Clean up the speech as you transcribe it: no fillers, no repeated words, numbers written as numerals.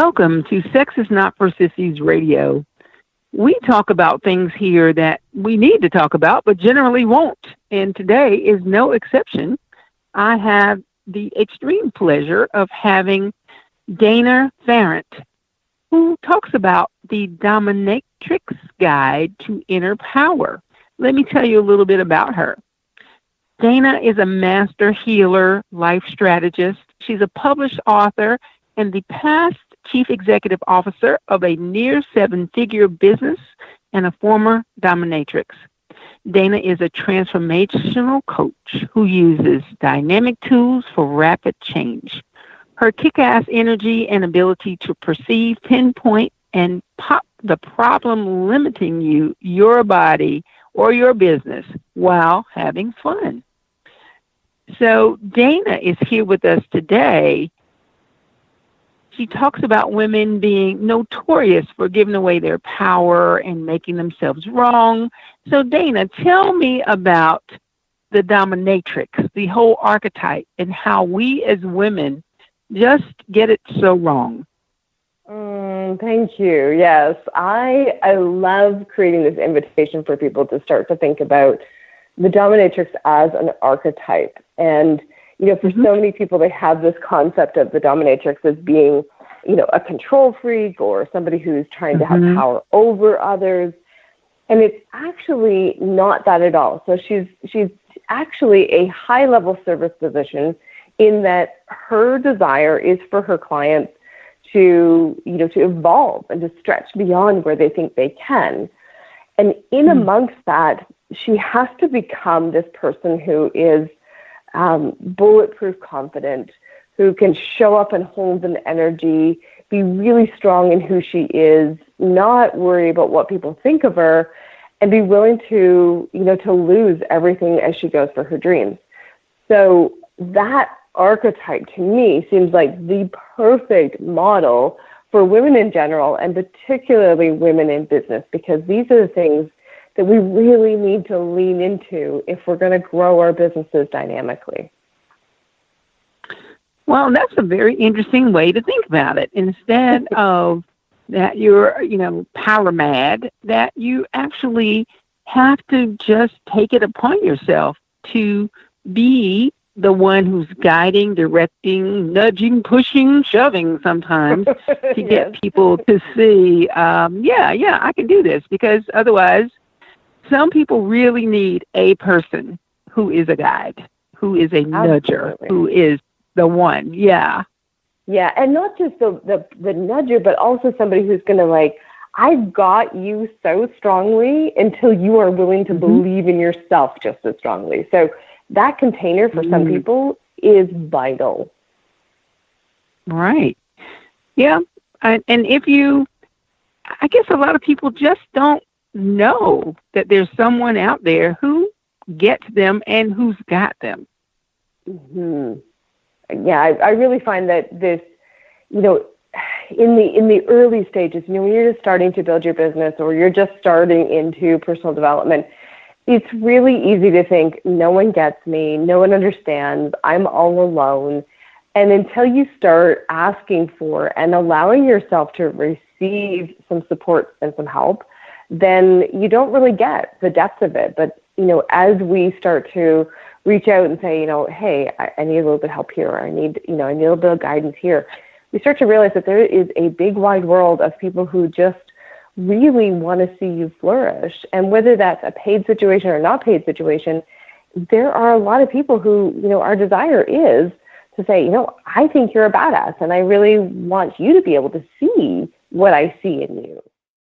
Welcome to Sex is Not For Sissies Radio. We talk about things here that we need to talk about, but generally won't. And today is no exception. I have the extreme pleasure of having Dana Farrant, who talks about the dominatrix guide to inner power. Let me tell you a little bit about her. Dana is a master healer, life strategist. She's a published author and the past chief executive officer of a near seven-figure business and a former dominatrix. Dana is a transformational coach who uses dynamic tools for rapid change. Her kick-ass energy and ability to perceive, pinpoint, and pop the problem limiting you, your body, or your business while having fun. So Dana is here with us today. She talks about women being notorious for giving away their power and making themselves wrong. So Dana, tell me about the dominatrix, the whole archetype, and how we as women just get it so wrong. Thank you. Yes, I love creating this invitation for people to start to think about the dominatrix as an archetype. And, for so many people, they have this concept of the dominatrix as being, a control freak or somebody who's trying to have power over others. And it's actually not that at all. So she's actually a high-level service position in that her desire is for her clients to evolve and to stretch beyond where they think they can. And in amongst that, she has to become this person who is bulletproof confident, who can show up and hold an energy, be really strong in who she is, not worry about what people think of her, and be willing to lose everything as she goes for her dreams. So that archetype to me seems like the perfect model for women in general, and particularly women in business, because these are the things that we really need to lean into if we're going to grow our businesses dynamically. Well, that's a very interesting way to think about it. Instead of that you're, power mad, that you actually have to just take it upon yourself to be the one who's guiding, directing, nudging, pushing, shoving sometimes to get people to see, I can do this, because otherwise some people really need a person who is a guide, who is a nudger, who is the one. Yeah, and not just the nudger, but also somebody who's going to I've got you so strongly until you are willing to believe in yourself just as strongly. So that container for some people is vital. Right. Yeah. And I guess a lot of people just don't know that there's someone out there who gets them and who's got them. Yeah, I really find that this, in the early stages, when you're just starting to build your business or you're just starting into personal development, it's really easy to think, no one gets me, no one understands, I'm all alone. And until you start asking for and allowing yourself to receive some support and some help, then you don't really get the depth of it. But, as we start to reach out and say, hey, I need a little bit of help here, or I need a little bit of guidance here, we start to realize that there is a big wide world of people who just really want to see you flourish. And whether that's a paid situation or not paid situation, there are a lot of people who, our desire is to say, I think you're a badass, and I really want you to be able to see what I see in you.